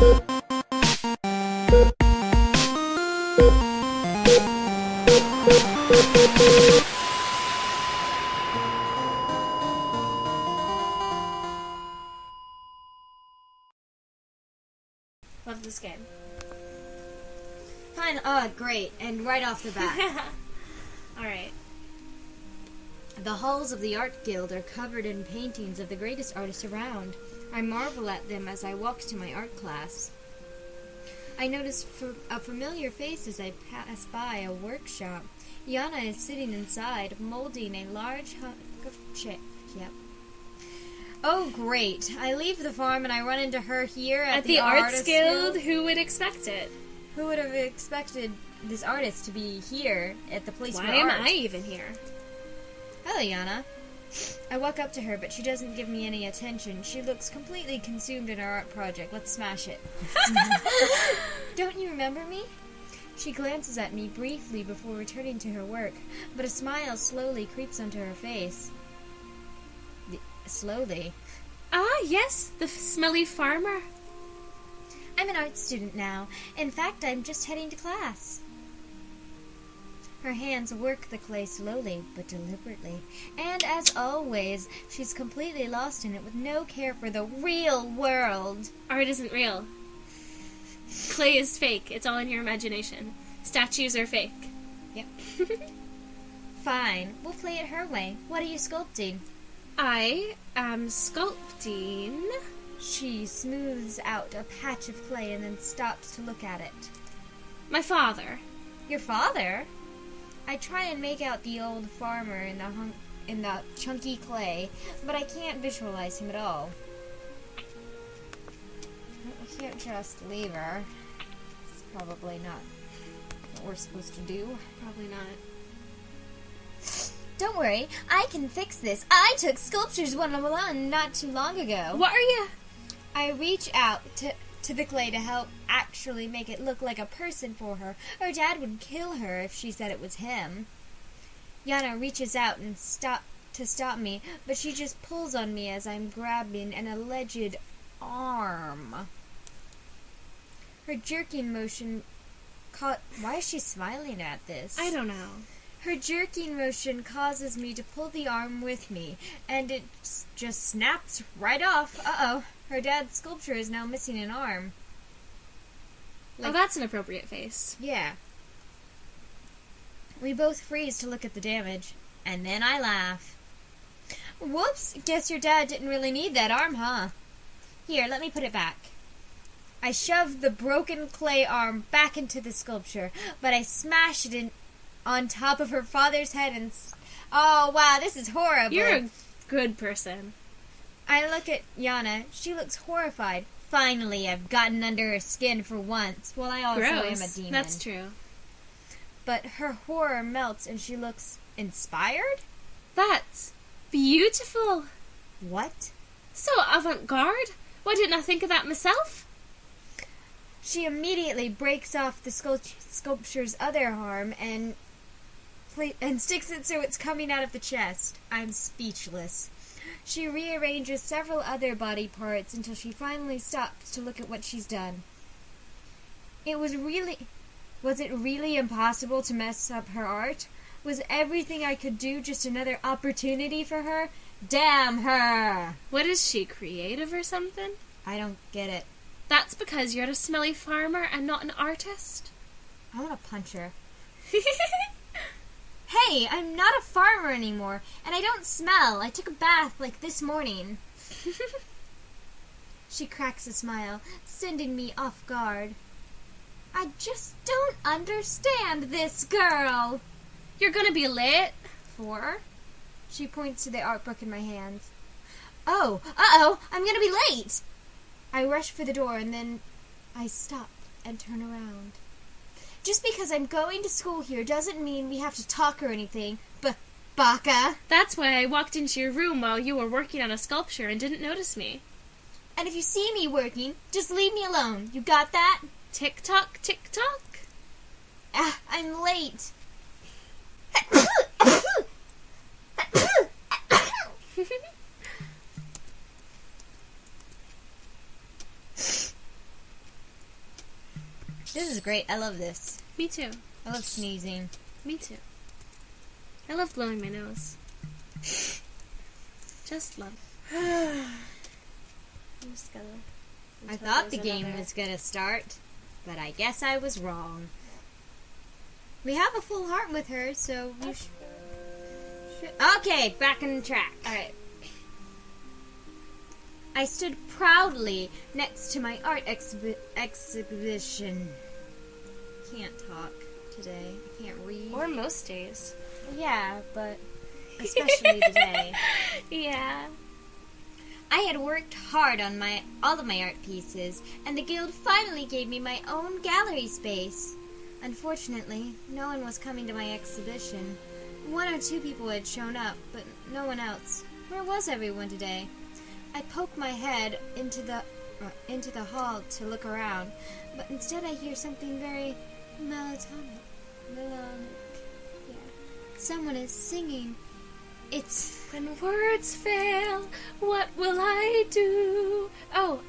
Love this game. Fine. Great. And right off the bat. Alright. The halls of the Art Guild are covered in paintings of the greatest artists around. I marvel at them as I walk to my art class. I notice a familiar face as I pass by a workshop. YANA is sitting inside, molding a large hunk of chip. Yep. Oh, great. I leave the farm and I run into her here at the Arts Guild. Who would expect it? Who would have expected this artist to be here at the place for art? Why am I even here? Hello, YANA. I walk up to her, but she doesn't give me any attention. She looks completely consumed in our art project. Let's smash it. Don't you remember me? She glances at me briefly before returning to her work, but a smile slowly creeps onto her face. Slowly. Ah, yes, the smelly farmer. I'm an art student now. In fact, I'm just heading to class. Her hands work the clay slowly, but deliberately. And as always, she's completely lost in it with no care for the real world. Art isn't real. Clay is fake. It's all in your imagination. Statues are fake. Yep. Fine. We'll play it her way. What are you sculpting? I am sculpting... She smooths out a patch of clay and then stops to look at it. My father. Your father? I try and make out the old farmer in the chunky clay, but I can't visualize him at all. I can't just leave her. It's probably not what we're supposed to do. Probably not. Don't worry, I can fix this. I took Sculptures 101 not too long ago. What are you? I reach out to the clay to help actually make it look like a person for her. Her dad would kill her if she said it was him. YANA reaches out and to stop me, but she just pulls on me as I'm grabbing an alleged arm. Her jerking motion why is she smiling at this? I don't know. Her jerking motion causes me to pull the arm with me, and it just snaps right off. Uh-oh. Her dad's sculpture is now missing an arm. Oh, that's an appropriate face. Yeah. We both freeze to look at the damage, and then I laugh. Whoops, guess your dad didn't really need that arm, huh? Here, let me put it back. I shove the broken clay arm back into the sculpture, but I smash it on top of her father's head and... Oh, wow, this is horrible. You're a good person. I look at YANA. She looks horrified. Finally, I've gotten under her skin for once. Well, I also am a demon. That's true. But her horror melts and she looks inspired? That's beautiful. What? So avant-garde. Why didn't I think of that myself? She immediately breaks off the sculpture's other arm and sticks it so it's coming out of the chest. I'm speechless. She rearranges several other body parts until she finally stops to look at what she's done. Was it really impossible to mess up her art? Was everything I could do just another opportunity for her? Damn her! What is she, creative or something? I don't get it. That's because you're a smelly farmer and not an artist. I want to punch her. Hey, I'm not a farmer anymore, and I don't smell. I took a bath like this morning. She cracks a smile, sending me off guard. I just don't understand this girl. You're gonna be late. For? She points to the art book in my hands. Oh, uh-oh, I'm gonna be late. I rush for the door, and then I stop and turn around. Just because I'm going to school here doesn't mean we have to talk or anything. Baka. That's why I walked into your room while you were working on a sculpture and didn't notice me. And if you see me working, just leave me alone. You got that? Tick-tock, tick-tock. I'm late. This is great. I love this. Me too. I love sneezing. Me too. I love blowing my nose. Just love. I'm just gonna... I thought the game was gonna start, but I guess I was wrong. We have a full heart with her, so we should... Okay, back on track. Alright. I stood proudly next to my art exhibition. Can't talk today. I can't read. Or most days. Yeah, but especially today. Yeah. I had worked hard on all of my art pieces, and the guild finally gave me my own gallery space. Unfortunately, no one was coming to my exhibition. 1 or 2 people had shown up, but no one else. Where was everyone today? I poked my head into the hall to look around, but instead I hear something very melodic. Yeah. Someone is singing. It's... When words fail, what will I do? Oh,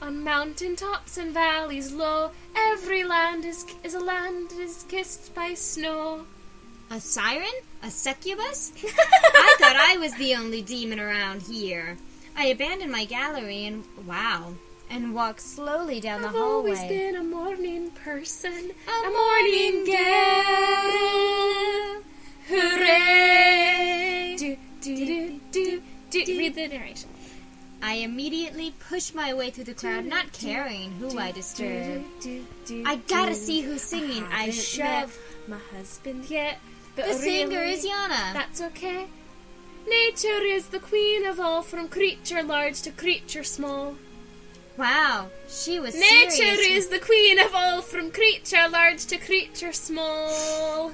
on mountain tops and valleys low, every land is a land that is kissed by snow. A siren? A succubus? I thought I was the only demon around here. I abandoned my gallery and walked slowly down the hallway. I've always been a morning person, a morning girl. Hooray! Do, do, do, do, do. Read the narration. I immediately pushed my way through the crowd, not caring who I disturbed. I gotta see who's singing. I shoved my husband yet, but the singer really, is YANA. That's okay. Nature is the queen of all, from creature large to creature small. Wow, she was Nature serious. is the queen of all, from creature large to creature small.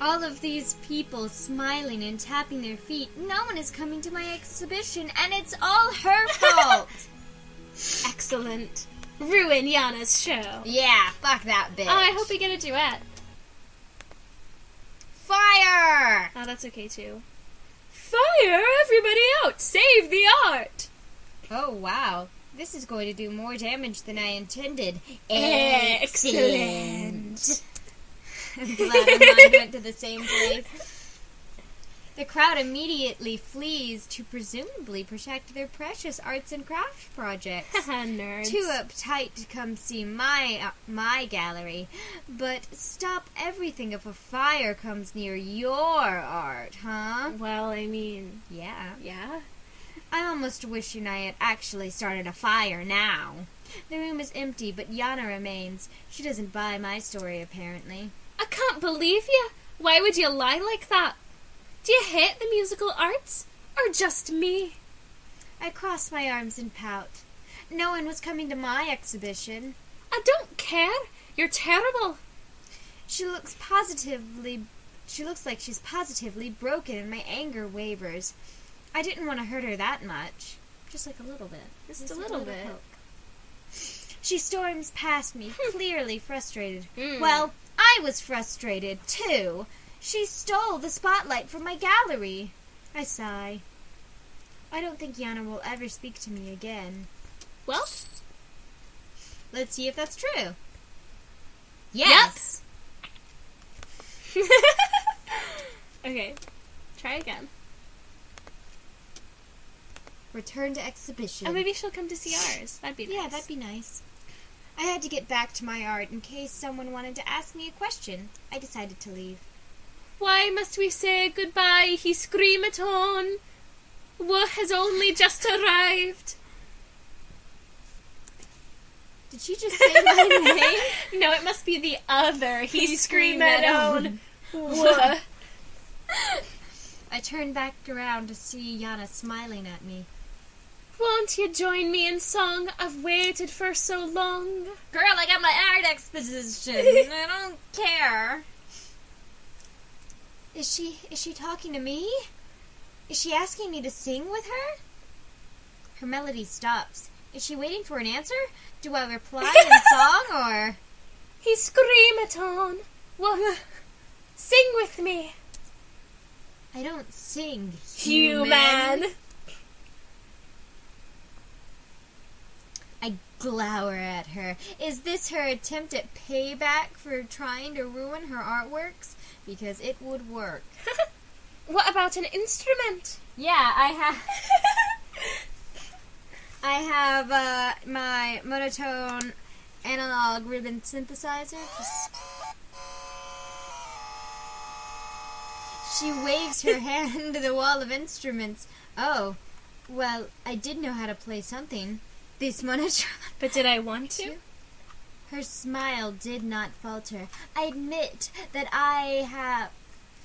All of these people smiling and tapping their feet. No one is coming to my exhibition, and it's all her fault. Excellent. Ruin Yana's show. Yeah, fuck that bitch. Oh, I hope we get a duet. Fire! Oh, that's okay too. Fire everybody out! Save the art! Oh, wow. This is going to do more damage than I intended. Excellent. I'm glad our mind went to the same place. The crowd immediately flees to presumably protect their precious arts and crafts projects. Nerds. Too uptight to come see my gallery. But stop everything if a fire comes near your art, huh? Well, I mean... Yeah. Yeah? I'm almost wishing I had actually started a fire now. The room is empty, but YANA remains. She doesn't buy my story, apparently. I can't believe you. Why would you lie like that? Do you hate the musical arts? Or just me? I crossed my arms and pout. No one was coming to my exhibition. I don't care. You're terrible. She looks like she's positively broken, and my anger wavers. I didn't want to hurt her that much. Just like a little bit. Just a little bit. Poke. She storms past me, clearly frustrated. Mm. Well, I was frustrated, too. She stole the spotlight from my gallery. I sigh. I don't think YANA will ever speak to me again. Well, let's see if that's true. Yes! Yep. Okay, try again. Return to exhibition. Oh, maybe she'll come to see ours. That'd be nice. Yeah, that'd be nice. I had to get back to my art in case someone wanted to ask me a question. I decided to leave. Why must we say goodbye? He scream it on. Wo has only just arrived. Did she just say my name? No, it must be the other. He scream it on. Wo. I turned back around to see YANA smiling at me. Won't you join me in song? I've waited for so long. Girl, I got my art exposition. I don't care. Is she talking to me? Is she asking me to sing with her? Her melody stops. Is she waiting for an answer? Do I reply in song or... He scream it on. Wo. Sing with me. I don't sing, Human. I glower at her. Is this her attempt at payback for trying to ruin her artworks? Because it would work. What about an instrument? Yeah, I have... I have my monotone analog ribbon synthesizer. She waves her hand to the wall of instruments. Oh, well, I did know how to play something. This monotone. But did I want to? Her smile did not falter. I admit that I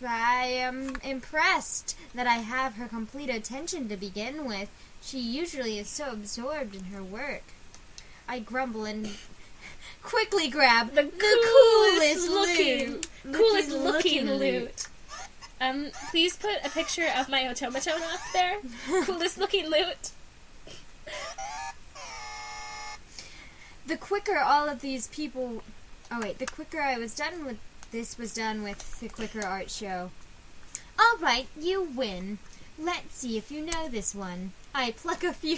am impressed that I have her complete attention to begin with. She usually is so absorbed in her work. I grumble and quickly grab the coolest looking loot. Please put a picture of my automaton up there. Coolest looking loot. The quicker all of these people... Oh wait, the quicker I was done with this was done with, the quicker art show. All right, you win. Let's see if you know this one. I pluck a few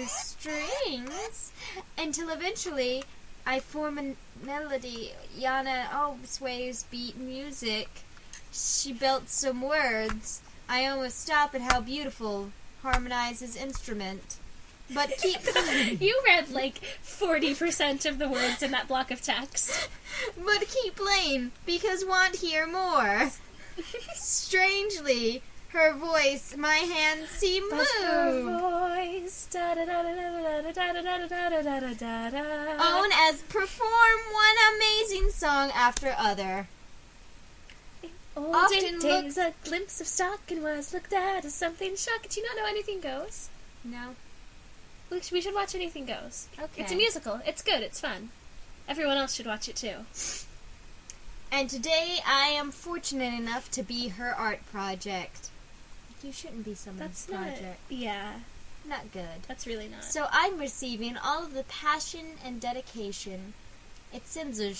strings until eventually I form a melody. YANA always beat music. She belts some words. I almost stop at how beautiful harmonizes instrument. But keep playing. You read like 40% of the words in that block of text. But keep playing, because want hear more. Strangely, her voice, my hands seem moved. Her voice, Own as perform one amazing song after other. Olden days, a glimpse of stock and was looked at as something shocking. Do you not know Anything Goes? No. We should watch Anything Goes. Okay. It's a musical. It's good. It's fun. Everyone else should watch it too. And today I am fortunate enough to be her art project. You shouldn't be someone's project. Not good. That's really not. So I'm receiving all of the passion and dedication. It sends a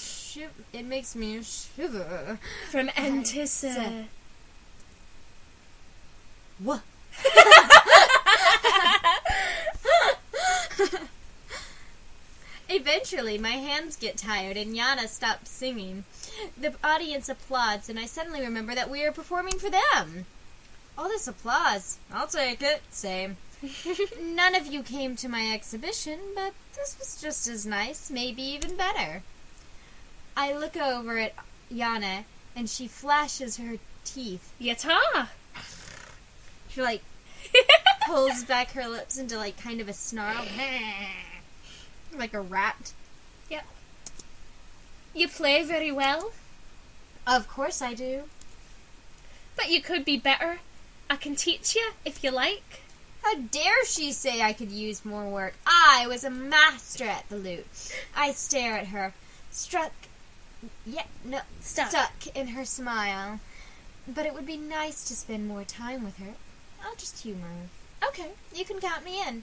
it makes me shiver. From Antissa. What? Eventually, my hands get tired and YANA stops singing. The audience applauds, and I suddenly remember that we are performing for them. All this applause. I'll take it. Same. None of you came to my exhibition, but this was just as nice, maybe even better. I look over at YANA, and she flashes her teeth. Yata! She, pulls back her lips into, kind of a snarl. Like a rat. Yep. You play very well. Of course I do. But you could be better. I can teach you, if you like. How dare she say I could use more work? I was a master at the lute. I stare at her, stuck in her smile. But it would be nice to spend more time with her. I'll just humor her. Okay, you can count me in.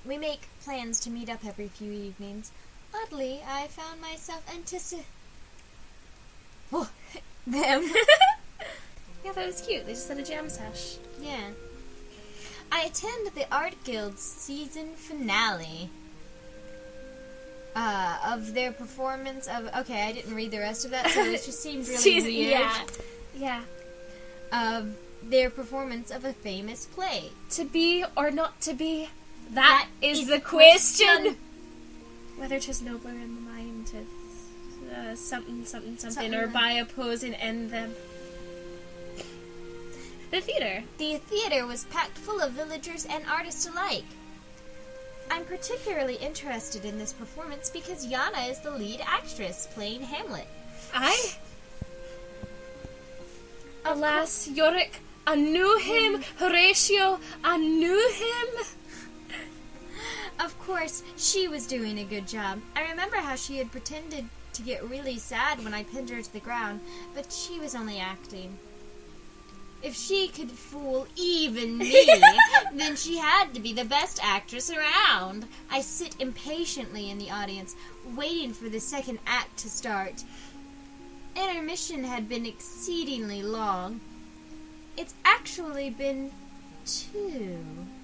We make plans to meet up every few evenings. Oddly, I found myself them. Yeah, that was cute. They just had a jam sesh. Yeah. I attend the Art Guild's season finale of their performance of... Okay, I didn't read the rest of that, so it just seemed really weird. Yeah. Of their performance of a famous play. To be or not to be, that is the question. Whether 'tis nobler in the mind to something, or by opposing end them. The theater. The theater was packed full of villagers and artists alike. I'm particularly interested in this performance because YANA is the lead actress playing Hamlet. Alas, Yorick, I knew him. Horatio, I knew him. Of course, she was doing a good job. I remember how she had pretended to get really sad when I pinned her to the ground, but she was only acting. If she could fool even me, then she had to be the best actress around. I sit impatiently in the audience, waiting for the second act to start. Intermission had been exceedingly long. It's actually been too.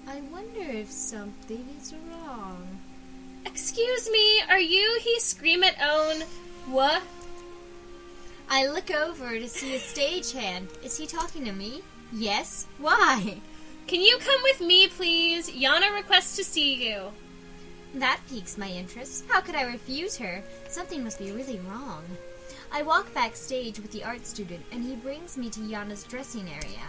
I wonder if something is wrong. Excuse me, are you he screaming own? What? I look over to see a stagehand. Is he talking to me? Yes. Why? Can you come with me, please? Yana requests to see you. That piques my interest. How could I refuse her? Something must be really wrong. I walk backstage with the art student, and he brings me to Yana's dressing area.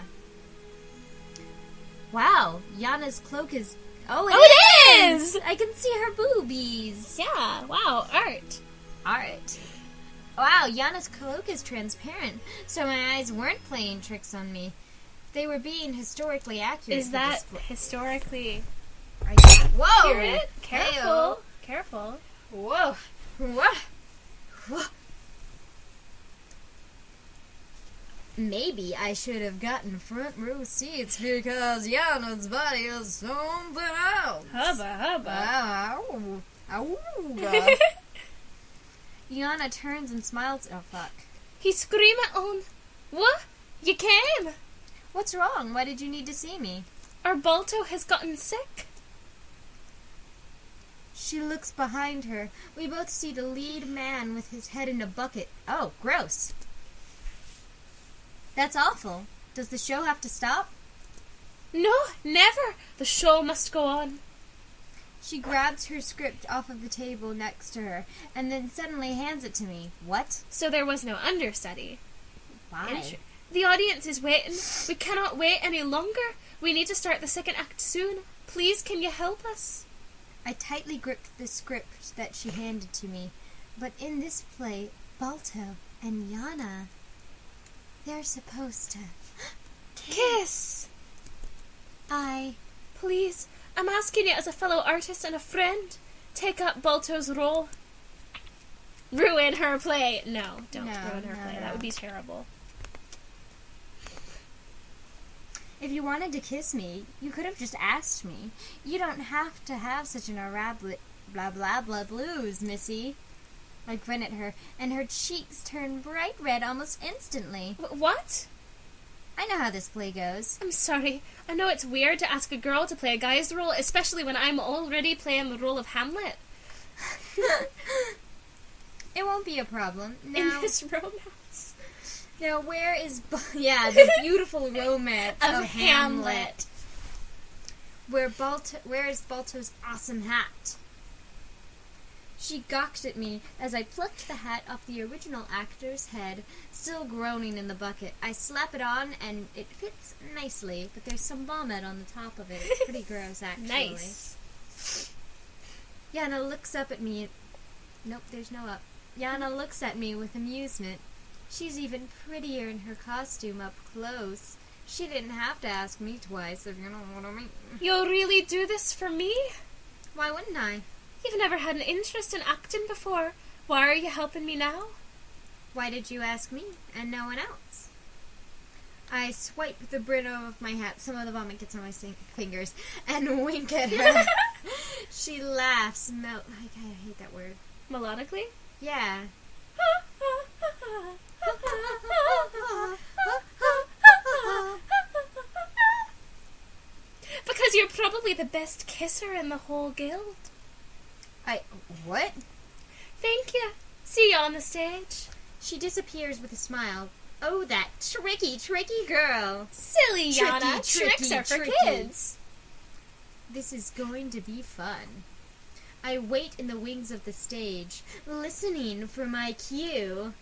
Wow, Yana's cloak is... Oh, it is! I can see her boobies. Yeah, wow, art. Art. Wow, Yana's cloak is transparent, so my eyes weren't playing tricks on me. They were being historically accurate. Is that historically Whoa! accurate? Careful. Hey-o. Careful. Whoa. Whoa. Whoa. Maybe I should have gotten front row seats because Yana's body is something else. Hubba. Ow. Yana turns and smiles. Oh, fuck. He's screaming on. What? You came? What's wrong? Why did you need to see me? Our Balto has gotten sick. She looks behind her. We both see the lead man with his head in a bucket. Oh, gross. That's awful. Does the show have to stop? No, never. The show must go on. She grabs her script off of the table next to her and then suddenly hands it to me. What? So there was no understudy. Why? The audience is waiting. We cannot wait any longer. We need to start the second act soon. Please, can you help us? I tightly gripped the script that she handed to me. But in this play, Balto and Yana, they're supposed to kiss. Please, I'm asking you as a fellow artist and a friend. Take up Balto's role. Ruin her play. No, don't ruin her play. No. That would be terrible. If you wanted to kiss me, you could have just asked me. You don't have to have such an elaborate blah blah blah blues, missy. I grin at her, and her cheeks turn bright red almost instantly. What? I know how this play goes. I'm sorry. I know it's weird to ask a girl to play a guy's role, especially when I'm already playing the role of Hamlet. It won't be a problem. Now, in this romance. Now, where is... the beautiful romance of Hamlet. Where is Balto's awesome hat? She gawked at me as I plucked the hat off the original actor's head, still groaning in the bucket. I slap it on, and it fits nicely, but there's some vomit on the top of it. It's pretty gross, actually. Nice. Yana looks up at me. Nope, there's no up. Yana looks at me with amusement. She's even prettier in her costume up close. She didn't have to ask me twice, if you know what I mean. You'll really do this for me? Why wouldn't I? You've never had an interest in acting before. Why are you helping me now? Why did you ask me and no one else? I swipe the brim of my hat, some of the vomit gets on my fingers, and wink at her. She laughs. I hate that word. Melodically? Yeah. Because you're probably the best kisser in the whole guild. What? Thank you. See you on the stage. She disappears with a smile. Oh, that tricky girl. Silly Yana. Tricky, Tricks are for tricky. kids. This is going to be fun. I wait in the wings of the stage, listening for my cue.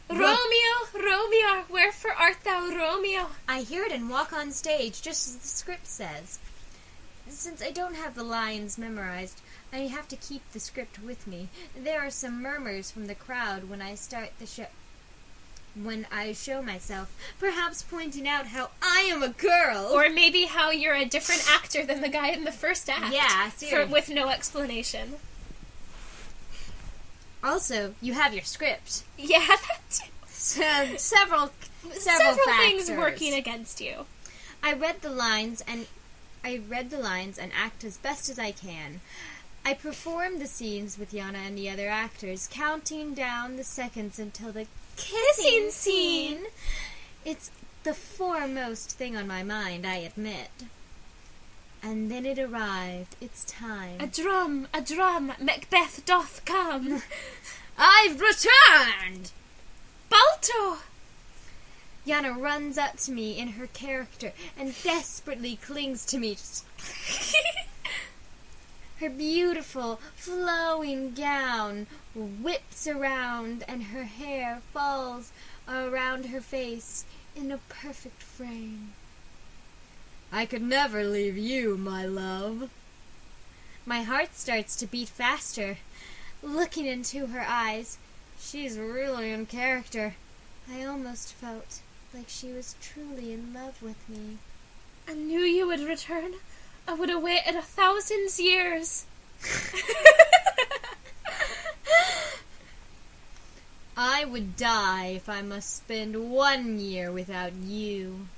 Romeo, wherefore art thou, Romeo? I hear it and walk on stage, just as the script says. Since I don't have the lines memorized, I have to keep the script with me. There are some murmurs from the crowd when I start the show. When I show myself, perhaps pointing out how I am a girl. Or maybe how you're a different actor than the guy in the first act. Yeah, seriously. With no explanation. Also, you have your script. Yeah, that too. Several things factors working against you. I read the lines and act as best as I can. I perform the scenes with Yana and the other actors, counting down the seconds until the kissing scene. It's the foremost thing on my mind, I admit. And then it arrived. It's time. A drum, Macbeth doth come. I've returned! Balto! Yana runs up to me in her character and desperately clings to me. Her beautiful, flowing gown whips around and her hair falls around her face in a perfect frame. I could never leave you, my love. My heart starts to beat faster. Looking into her eyes, she's really in character. I almost felt like she was truly in love with me. I knew you would return. I would have waited 1,000 years. I would die if I must spend 1 year without you.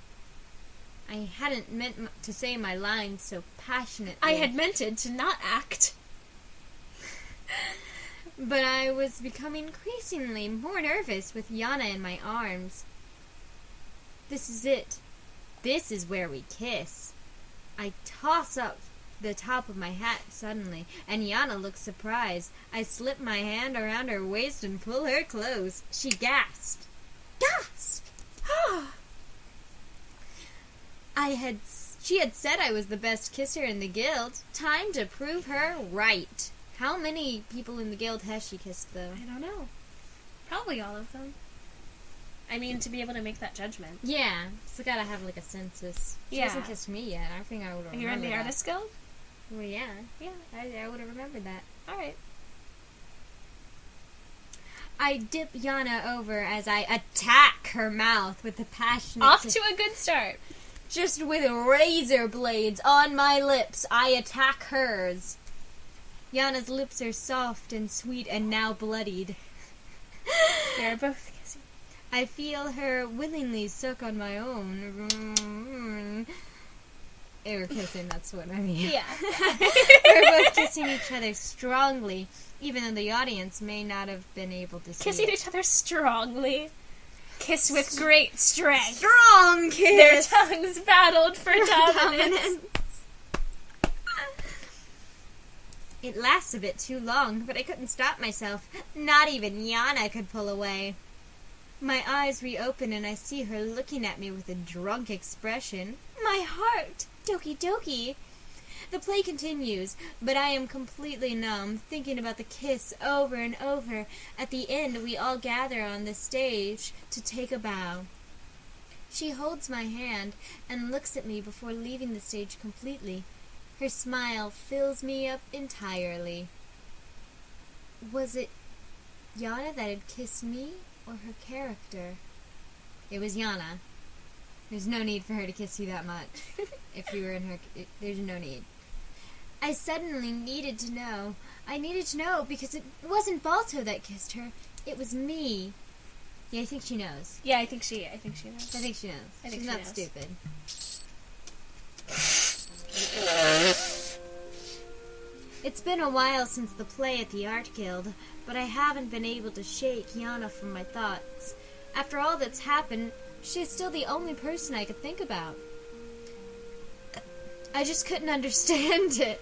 I hadn't meant to say my lines so passionately. I had meant to not act. But I was becoming increasingly more nervous with Yana in my arms. This is it. This is where we kiss. I toss up the top of my hat suddenly, and Yana looks surprised. I slip my hand around her waist and pull her close. She gasped. Gasped! She had said I was the best kisser in the guild. Time to prove her right. How many people in the guild has she kissed, though? I don't know. Probably all of them. I mean, to be able to make that judgment. Yeah, so gotta have like a census. She hasn't kissed me yet. I think I would have remembered that. You're in the artist guild? Well, yeah. I would have remembered that. Alright. I dip Yana over as I attack her mouth with a passionate... Off to a good start. Just with razor blades on my lips, I attack hers. Yana's lips are soft and sweet and now bloodied. They're both kissing. I feel her willingly suck on my own. We're kissing, that's what I mean. Yeah. We're both kissing each other strongly, even though the audience may not have been able to see Kissing it. each other strongly. Kiss with great strength. Strong kiss! Their tongues battled for dominance. It lasts a bit too long, but I couldn't stop myself. Not even Yana could pull away. My eyes reopen and I see her looking at me with a drunk expression. My heart! Doki doki! The play continues, but I am completely numb, thinking about the kiss over and over. At the end, we all gather on the stage to take a bow. She holds my hand and looks at me before leaving the stage completely. Her smile fills me up entirely. Was it Yana that had kissed me, or her character? It was Yana. There's no need for her to kiss you that much. If you were in her... There's no need. I suddenly needed to know. I needed to know because it wasn't Balto that kissed her. It was me. Yeah, I think she knows. Yeah, I think she knows. I think she knows. She's not stupid. It's been a while since the play at the Art Guild, but I haven't been able to shake Yana from my thoughts. After all that's happened, she's still the only person I could think about. I just couldn't understand it.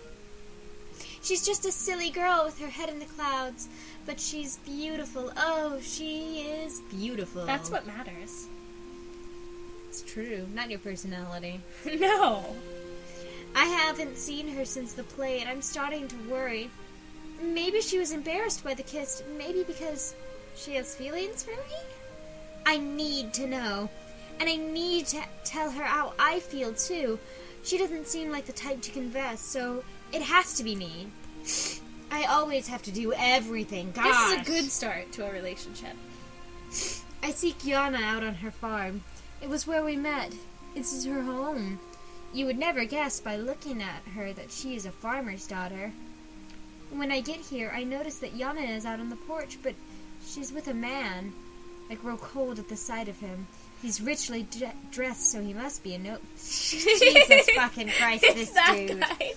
She's just a silly girl with her head in the clouds, but she's beautiful. Oh, she is beautiful. That's what matters. It's true, not your personality. No. I haven't seen her since the play, and I'm starting to worry. Maybe she was embarrassed by the kiss. Maybe because she has feelings for me? I need to know. And I need to tell her how I feel, too. She doesn't seem like the type to confess, so it has to be me. I always have to do everything. Gosh. This is a good start to a relationship. I seek Yana out on her farm. It was where we met. This is her home. You would never guess by looking at her that she is a farmer's daughter. When I get here, I notice that Yana is out on the porch, but she's with a man. I grow cold at the sight of him. He's richly dressed, so he must be a Jesus fucking Christ, this that dude. Guy.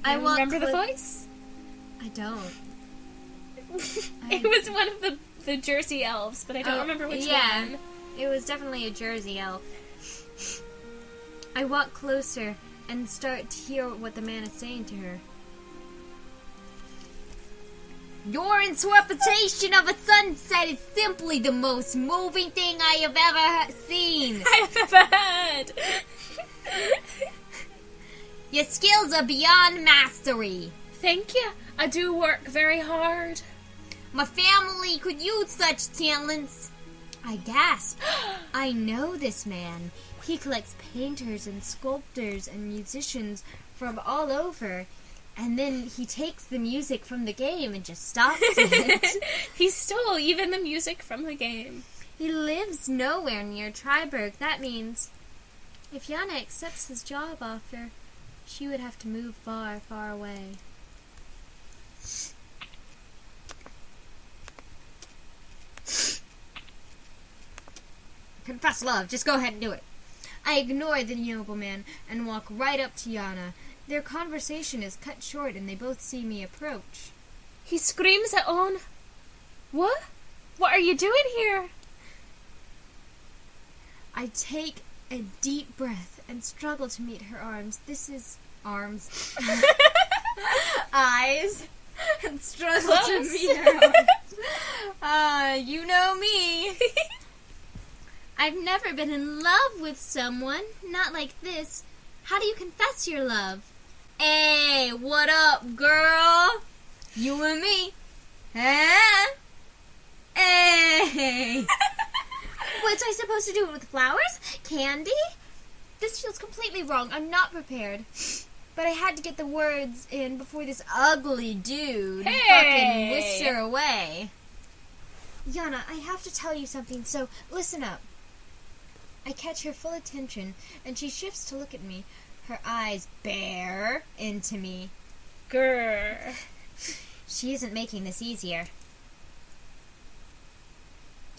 I remember the voice? I don't. It was one of the Jersey elves, but I don't remember which one. It was definitely a Jersey elf. I walk closer and start to hear what the man is saying to her. Your interpretation of a sunset is simply the most moving thing I have ever seen. I have ever heard. Your skills are beyond mastery. Thank you. I do work very hard. My family could use such talents. I gasp. I know this man. He collects painters and sculptors and musicians from all over. And then he takes the music from the game and just stops it. He stole even the music from the game. He lives nowhere near Triberg. That means if Yana accepts his job offer, she would have to move far, far away. Confess love. Just go ahead and do it. I ignore the nobleman and walk right up to Yana. Their conversation is cut short and they both see me approach. He screams at On. What? What are you doing here? I take a deep breath and struggle to meet her arms. This is arms. Eyes. And struggle to meet her arms. You know me. I've never been in love with someone. Not like this. How do you confess your love? Hey, what up, girl? You and me. Huh? Hey. What's I supposed to do with flowers? Candy? This feels completely wrong. I'm not prepared. But I had to get the words in before this ugly dude fucking whisked her away. Yana, I have to tell you something, so listen up. I catch her full attention, and she shifts to look at me. Her eyes bear into me. Grr. She isn't making this easier.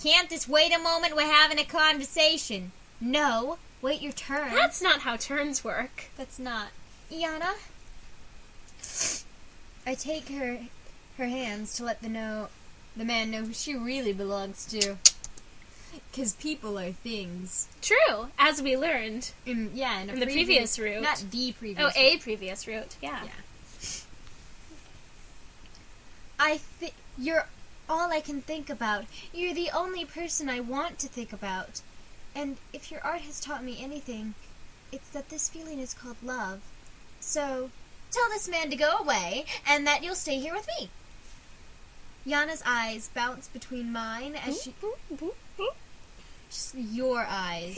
Can't this wait a moment? We're having a conversation. No, wait your turn. That's not how turns work. That's not. Yana? I take her hands to let the man know who she really belongs to. 'Cause people are things. True, as we learned. In the previous route. Not the previous route. A previous route, yeah. You're all I can think about. You're the only person I want to think about. And if your art has taught me anything, it's that this feeling is called love. So, tell this man to go away, and that you'll stay here with me. Yana's eyes bounce between mine as she... Just your eyes.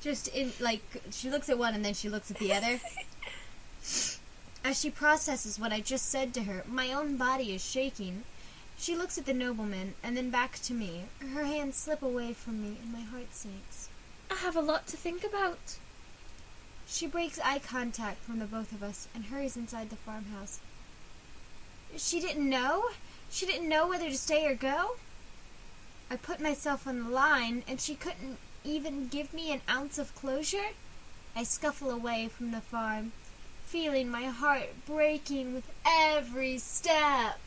Just in, like, she looks at one and then she looks at the other. As she processes what I just said to her, my own body is shaking. She looks at the nobleman and then back to me. Her hands slip away from me and my heart sinks. I have a lot to think about. She breaks eye contact from the both of us and hurries inside the farmhouse. She didn't know? She didn't know whether to stay or go? I put myself on the line, and she couldn't even give me an ounce of closure? I scuffle away from the farm, feeling my heart breaking with every step.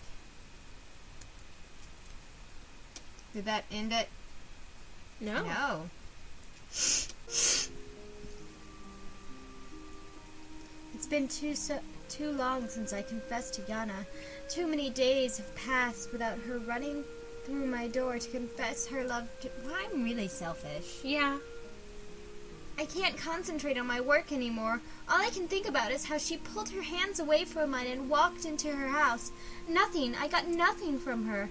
Did that end it? No. No. It's been too long since I confessed to Yana. Too many days have passed without her running through my door to confess her love to... Well, I'm really selfish. Yeah. I can't concentrate on my work anymore. All I can think about is how she pulled her hands away from mine and walked into her house. Nothing. I got nothing from her.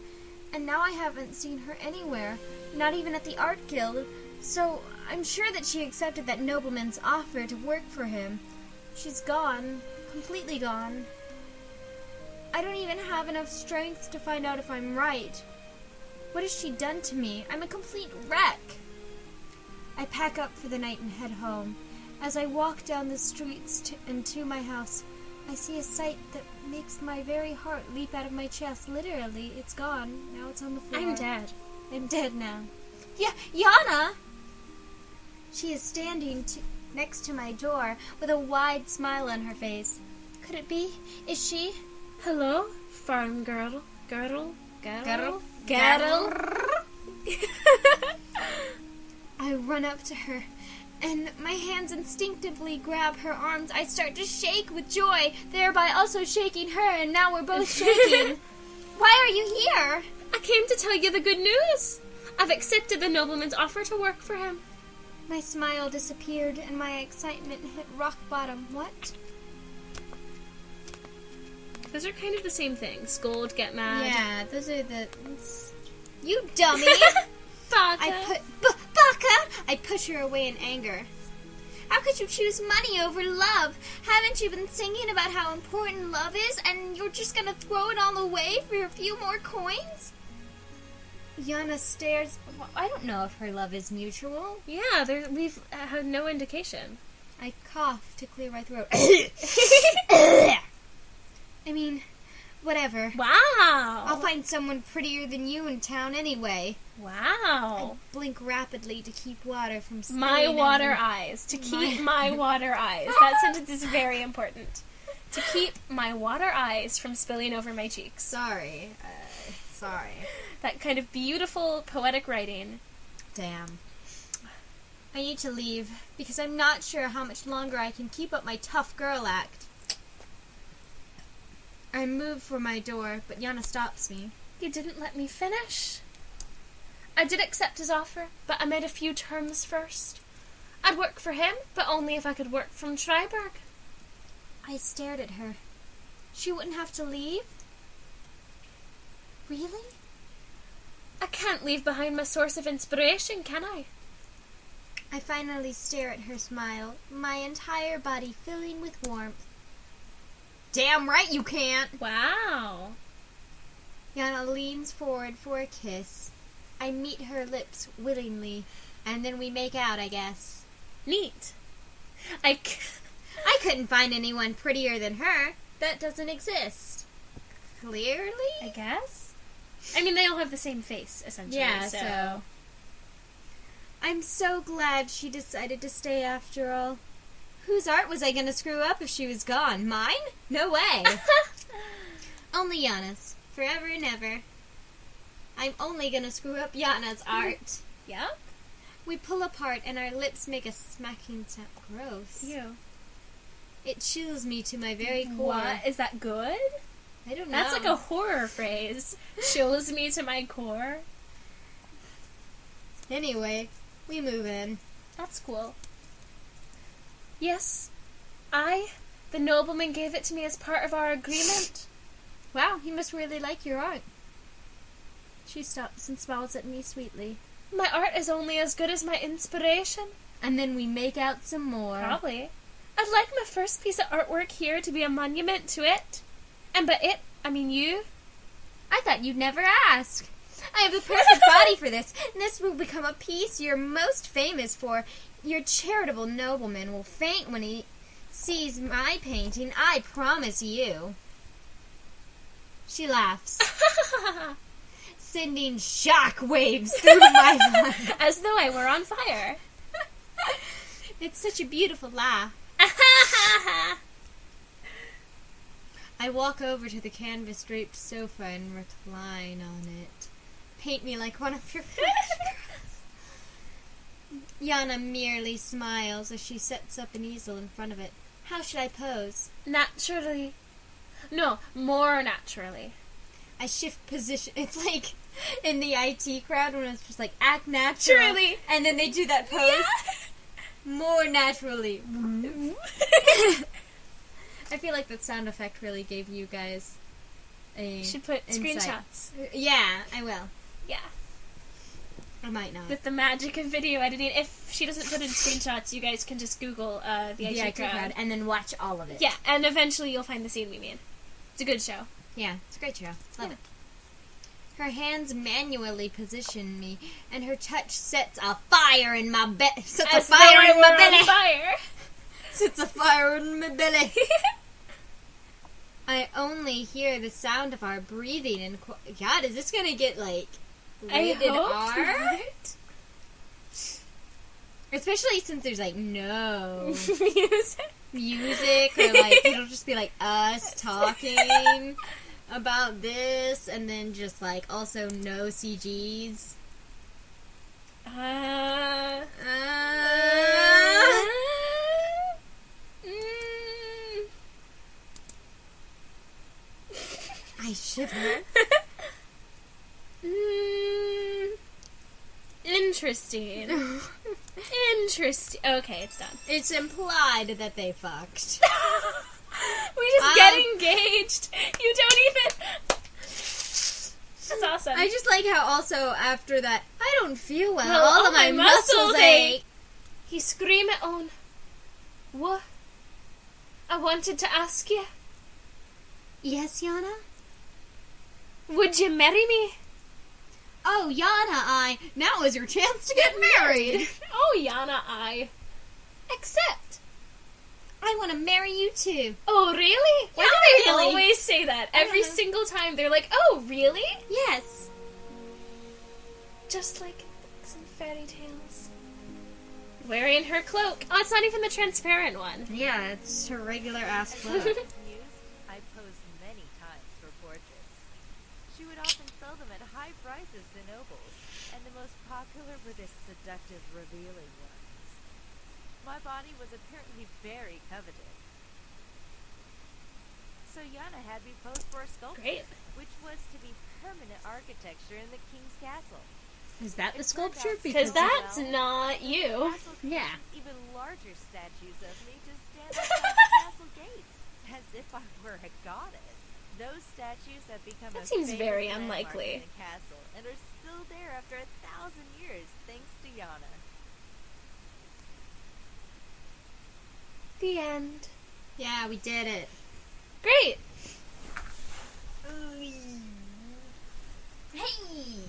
And now I haven't seen her anywhere, not even at the art guild. So I'm sure that she accepted that nobleman's offer to work for him. She's gone. Completely gone. I don't even have enough strength to find out if I'm right. What has she done to me? I'm a complete wreck. I pack up for the night and head home. As I walk down the streets and to my house, I see a sight that makes my very heart leap out of my chest. Literally, it's gone. Now it's on the floor. I'm dead. I'm dead now. Yeah, Yana! She is standing next to my door with a wide smile on her face. Could it be? Is she? Hello, farm girl. Girl. run up to her, and my hands instinctively grab her arms. I start to shake with joy, thereby also shaking her, and now we're both shaking. Why are you here? I came to tell you the good news. I've accepted the nobleman's offer to work for him. My smile disappeared, and my excitement hit rock bottom. What? Those are kind of the same thing. Scold, get mad. Yeah, those are the... You dummy! Baka. Baka! I push her away in anger. How could you choose money over love? Haven't you been singing about how important love is, and you're just gonna throw it all away for a few more coins? Yana stares. Well, I don't know if her love is mutual. Yeah, we've had no indication. I cough to clear my throat. I mean, whatever. Wow. I'll find someone prettier than you in town anyway. Wow. I blink rapidly to keep water from spilling My water over. eyes. To keep my water eyes. That sentence is very important. To keep my water eyes from spilling over my cheeks. Sorry. That kind of beautiful poetic writing. Damn. I need to leave, because I'm not sure how much longer I can keep up my tough girl act. I move for my door, but Yana stops me. You didn't let me finish. I did accept his offer, but I made a few terms first. I'd work for him, but only if I could work from Triberg. I stared at her. She wouldn't have to leave? Really? I can't leave behind my source of inspiration, can I? I finally stare at her smile, my entire body filling with warmth. Damn right you can't! Wow. Yana leans forward for a kiss. I meet her lips willingly, and then we make out, I guess. Neat. I couldn't find anyone prettier than her. That doesn't exist. Clearly? I guess? I mean, they all have the same face, essentially. Yeah, so. I'm so glad she decided to stay after all. Whose art was I going to screw up if she was gone? Mine? No way. Only Yana's. Forever and ever. I'm only going to screw up Yana's art. Yep. We pull apart and our lips make a smacking sound. Gross. Ew. It chills me to my very core. What? Is that good? I don't know. That's like a horror phrase. Chills me to my core. Anyway, we move in. That's cool. Yes, the nobleman gave it to me as part of our agreement. Wow, he must really like your art. She stops and smiles at me sweetly. My art is only as good as my inspiration. And then we make out some more. Probably. I'd like my first piece of artwork here to be a monument to it. And by it, I mean you. I thought you'd never ask. I have the perfect body for this, and this will become a piece you're most famous for. Your charitable nobleman will faint when he sees my painting, I promise you. She laughs, sending shock waves through my body. As though I were on fire. It's such a beautiful laugh. I walk over to the canvas-draped sofa and recline on it. Paint me like one of your photographs. Yana merely smiles as she sets up an easel in front of it. How should I pose? Naturally. No, more naturally. I shift position. It's like in the IT crowd when it's just like, act natural. Naturally. And then they do that pose. Yeah. More naturally. I feel like that sound effect really gave you guys a You should put insight. screenshots. Yeah, I will. Yeah. I might not. With the magic of video editing. If she doesn't put in screenshots, you guys can just Google the IT crowd. And then watch all of it. Yeah, and eventually you'll find the scene we made. It's a good show. Yeah, it's a great show. Love it. Her hands manually position me, and her touch sets a fire in my belly. Sets a fire in my belly. Fire. Sets a fire in my belly. I only hear the sound of our breathing and God, is this gonna get like rated R? Not. Especially since there's like no music or like it'll just be like us talking about this, and then just like also no CGs. to that. Interesting. Interesting. Okay, it's done. It's implied that they fucked. We just get engaged. You don't even... That's awesome. I just like how also after that, I don't feel well. All of my muscles ache. He screamed on. What? I wanted to ask you. Yes, Yana? Would you marry me? Oh, Yana, now is your chance to get married. Oh, Yana, Accept. I want to marry you too. Oh, really? Why do they always say that? Every single time they're like, oh, really? Yes. Just like some fairy tales. Wearing her cloak. Oh, it's not even the transparent one. Yeah, it's her regular ass cloak. I posed many times for portraits. She would often sell them at high prices to nobles, and the most popular were the seductive, revealing ones. My body was apparently very coveted. So Yana had me pose for a sculpture, Great. which was to be permanent architecture in the king's castle. Is that the sculpture? Because that's not you. Castle Yeah. commissions even larger statues of me to stand outside the castle gates, as if I were a goddess. Those statues have become That a seems famous very landmark unlikely. in the castle, and are still there after 1,000 years, thanks to Yana. The end. Yeah, we did it. Great. Hey!